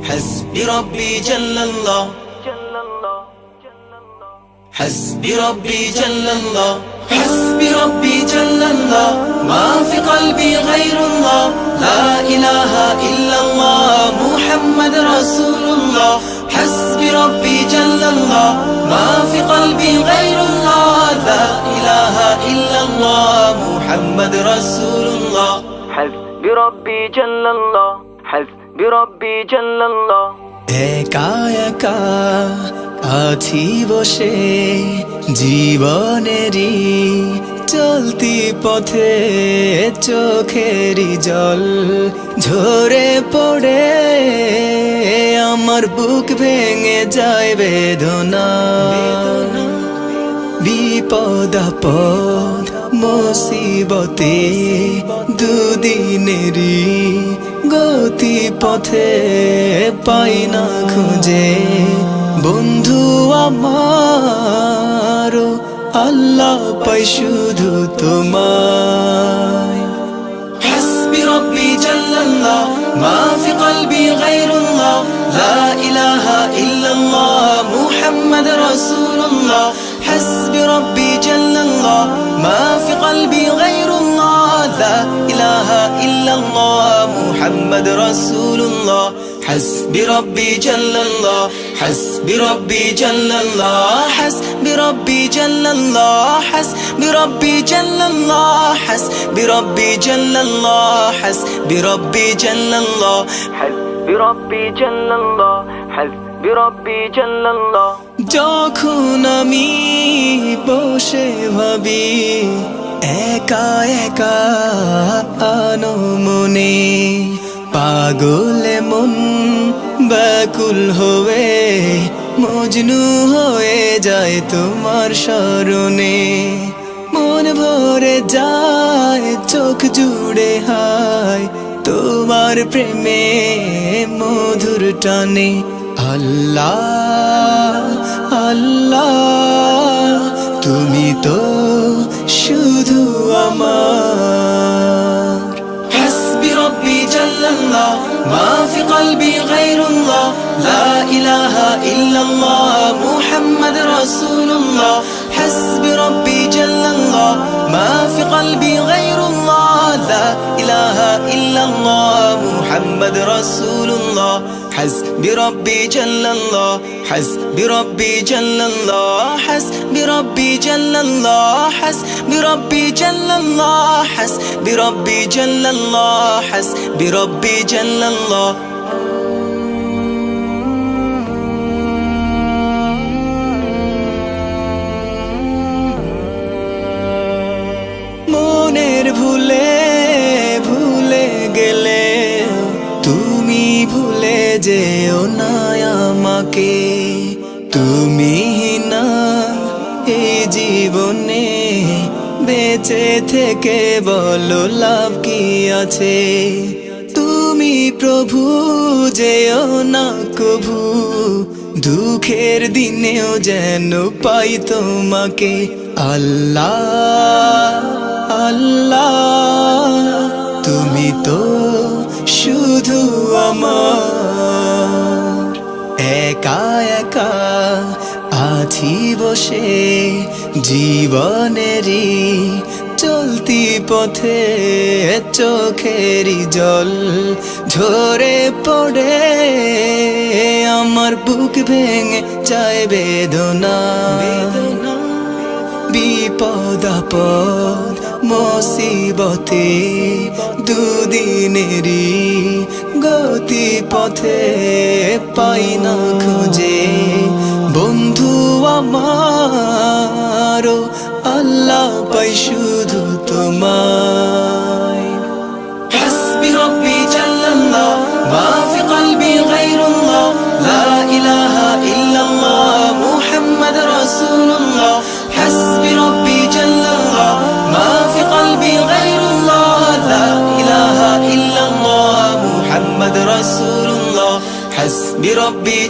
حسبي ربي جل الله حسبي ربي جل الله حسبي ربي جل الله ما في قلبي غير الله لا إله إلا الله محمد رسول الله حسبي ربي جل الله ما في قلبي غير الله لا إله إلا الله محمد رسول الله حسبي ربي جل الله حسبي ربي جل الله একা একা আছি বসে জীবনেরই চলতি পথে চোখেরই জল ঝরে পড়ে আমার বুক ভেঙে যায় বেদনা বিপদ আপদ মুসিবতে দুদিনেরই গতি পথে পাই না খুঁজে বন্ধু আমার আল্লাহ পাই শুধু তোমায় حسبي ربي جل الله ما في قلبي غير الله لا إله إلا الله محمد رسول الله حسبي ربي جل الله ما في قلبي غير الله لا إله إلا الله محمد رسول الله حسبي ربي جل الله حسبي ربي جل الله حسبي ربي جل الله حسبي ربي جل الله حسبي ربي جل الله حسبي ربي جل الله حسبي ربي جل الله حسبي ربي جل الله যখন আমি বসে ভাবি একা একা আনমনে পাগলে মন ব্যাকুল হয়ে মজনু হয়ে যায় তোমার স্মরণে মন ভরে যায় চোখ জুড়ে হায় তোমার প্রেমে মধুর টানে আল্লাহ আল্লাহ তুমি তো শুধু আমার حسبي ربي جل الله ما في قلبي غير الله لا إله إلا الله محمد رسول الله حسبي ربي جل الله ما في قلبي غير الله لا إله إلا الله محمد رسول الله حسبي ربي جل الله حسبي ربي جل الله حسبي ربي جل الله حسبي ربي جل الله حسبي ربي جل الله حسبي ربي جل الله মনের ভুলে ভুলে গেলে তুমি ভুলে যেও না আমাকে তুমি না এই জীবনে বেঁচে থেকে বলো লাভ কি আছে তুমি প্রভু যেও না কভু দুঃখের দিনেও যেন পাই তোমাকে আল্লাহ আল্লাহ তুমি তো শুধু আমার একা একা আছি বসে জীবনেরই চলতি পথে চোখেরই জল ঝরে পড়ে আমার বুক ভেঙে যায় বেদনা বিপদ আপদ মুসিবতে দুদিনেরই গতি পথে পাই না খুঁজে বন্ধু আমার আল্লাহ পাই শুধু তোমায় حسبي ربي جل الله ما في قلبي غير الله لا إله إلا الله محمد رسول الله حسبي ربي جل الله ما في قلبي غير الله لا إله إلا الله محمد رسول الله حسبي ربي